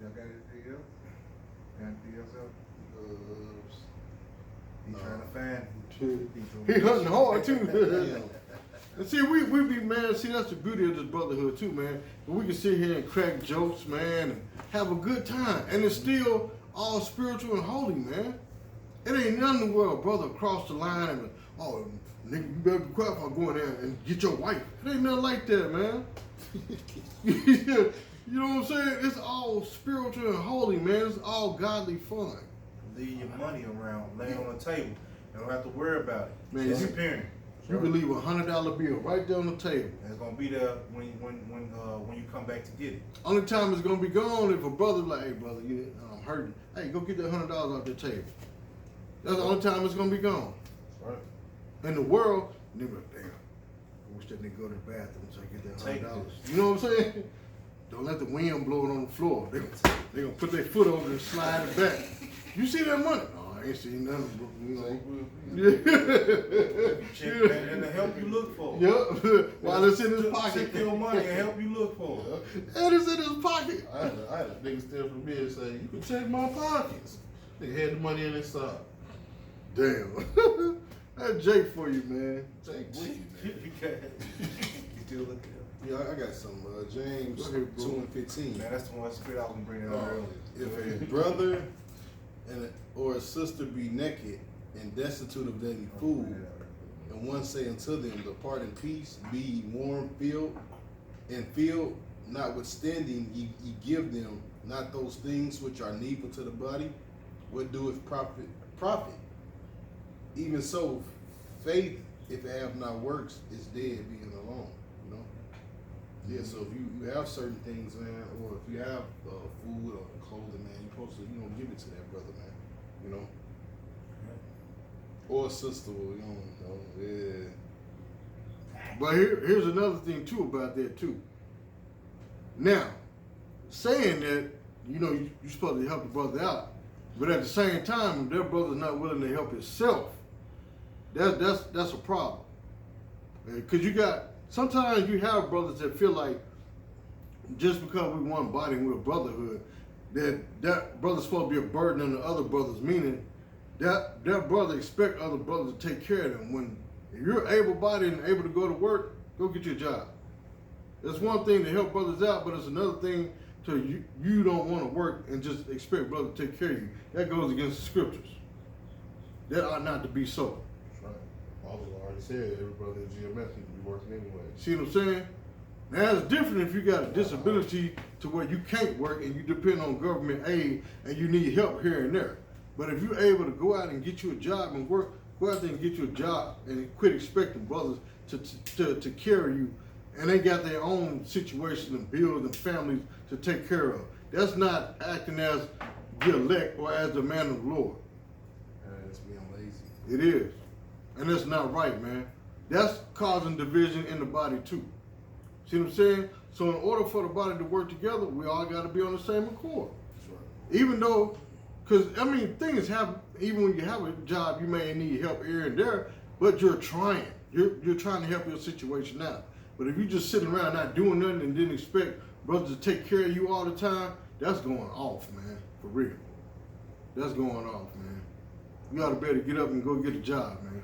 Y'all got anything else? Got anything else up? He trying to find. He hunting hard too. And see, we be, man, see, that's the beauty of this brotherhood too, man. We can sit here and crack jokes, man, and have a good time. And it's still all spiritual and holy, man. It ain't nothing in the world, brother, cross the line and, oh, nigga, you better be quiet if I go in there and get your wife. It ain't nothing like that, man. You know what I'm saying? It's all spiritual and holy, man. It's all godly fun. Leave your money around, laying on the table. You don't have to worry about it. Man, Disappearing. You can leave $100 bill right there on the table. And it's gonna be there when you come back to get it. Only time it's gonna be gone if a brother like, hey brother, I'm hurting. Hey, go get that $100 off the table. That's the only time it's gonna be gone. right? In the world, nigga, damn, I wish that nigga go to the bathroom so I get that Take $100. this. You know what I'm saying? Don't let the wind blow it on the floor. They gonna put their foot over and slide it back. You see that money? No, I ain't seen nothing, bro. You know. Check and the help you look for. Yep. While it's in his pocket. Check your money and help you look for. And it's in his pocket. I had a nigga steal from me and say, you can check my pockets. Nigga had the money in his sock. Damn. That's Jake for you, man. Jake wicked, man. You still looking at Yeah, I got some. James Go ahead, bro. 2:15. Man, that's the one spirit I was gonna bring it up earlier. If a brother or a sister be naked and destitute of daily food, and one say unto them, depart in peace, be ye warm, filled, notwithstanding ye give them not those things which are needful to the body, what doeth profit? Even so, faith, if it have not works, is dead being alone. You know? Yeah, so if you have certain things, man, or if you have food or clothing, man, you're supposed to, give it to that brother, man. You know? Or sister, yeah. But here's another thing too about that too. Now, saying that, you're supposed to help the brother out, but at the same time, if their brother's not willing to help himself, that's a problem. Because you got sometimes you have brothers that feel like just because we one body and we're a brotherhood, that brother's supposed to be a burden on the other brothers, meaning that brother expect other brothers to take care of them. When if you're able-bodied and able to go to work, go get your job. It's one thing to help brothers out, but it's another thing to you don't want to work and just expect brother to take care of you. That goes against the scriptures. That ought not to be so. That's right. Paul already said every brother in GMS needs to be working anyway. See what I'm saying? Now it's different if you got a disability to where you can't work and you depend on government aid and you need help here and there. But if you're able to go out and get you a job and work, go out there and get you a job and quit expecting brothers to carry you, and they got their own situations and bills and families to take care of. That's not acting as the elect or as the man of the Lord. It's being lazy. It is. And that's not right, man. That's causing division in the body too. See what I'm saying? So in order for the body to work together, we all got to be on the same accord. That's right. Even though, because, I mean, things happen, even when you have a job, you may need help here and there, but you're trying. You're trying to help your situation out. But if you just sitting around not doing nothing and didn't expect brothers to take care of you all the time, that's going off, man. For real. That's going off, man. You ought to better get up and go get a job, man.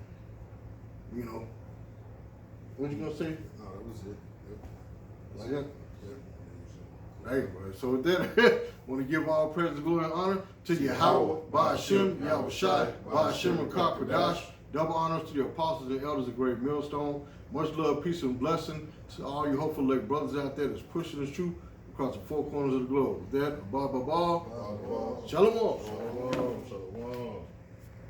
You know. What you gonna say? No, that was it. Like that? Hey, bro. So with that, want to give all praise, glory, and honor to YAHAWAH, YAHAWASHI, YAHAWASHI, YAHAWASHI, and Kakadash. Double honors to the apostles and elders of Great Millstone. Much love, peace, and blessing to all you hopeful elect brothers out there that's pushing the truth across the four corners of the globe. With that, Shalom. Shalom. Shalom.